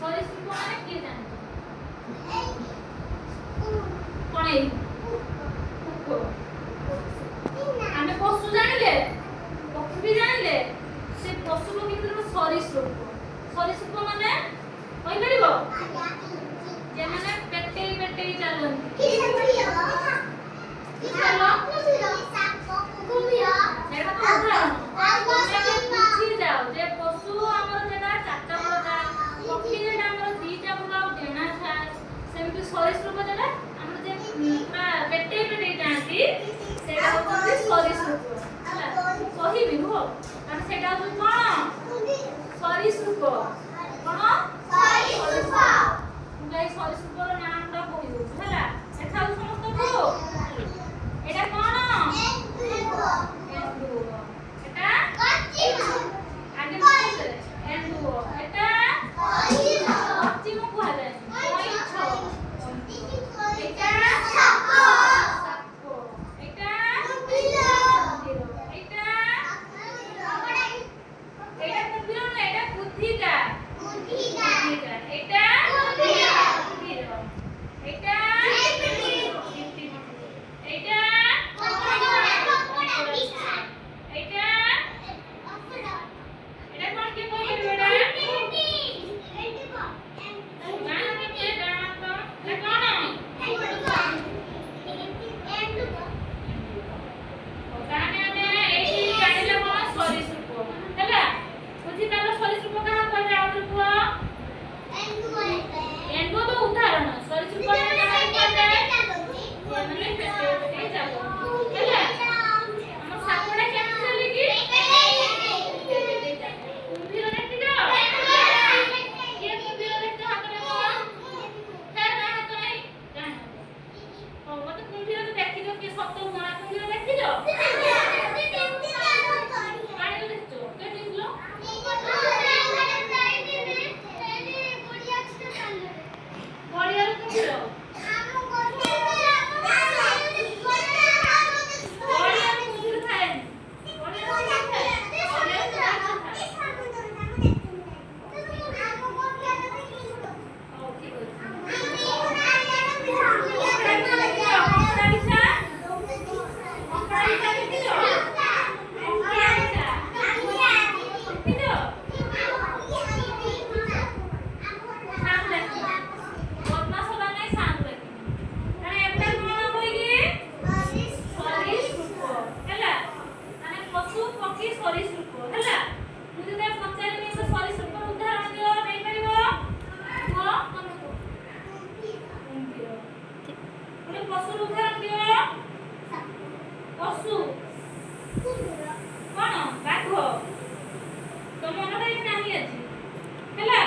ସରୀସୃପ ମାନେ କିଏ ଜାଣିଛ? କଣ ଏଇ ଆମେ ପଶୁ ଜାଣିଲେ, ପକ୍ଷୀ ବି ଜାଣିଲେ, ସେ ପଶୁ ପକ୍ଷୀ ଭିତରୁ ସରୀସୃପ। ସରୀସୃପ ମାନେ କହିପାରିବ? ଯେମାନେ ପେଟେଇ ପେଟେଇ ଚାଲନ୍ତି। सरीसृप जेटा हमर जे पूरा पेटे पेटे जांती सेटा होतै सरीसृप हला कहिबि हो हम सेटा होतै कोन सरीसृप कोन सरीसृप गाई सरीसृप रो नाम ता कहि दउ हला एठा समस्त को एटा कोन एंडुओ एटा कच्ची आगे बोलते एंडुओ एटा कच्ची मु कहा जाय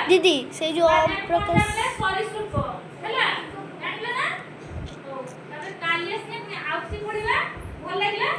दीदी से जो प्रकाश सरीसृप हैला जानले ना तो तबे कालियस ने आउसी पडिला भल लागला।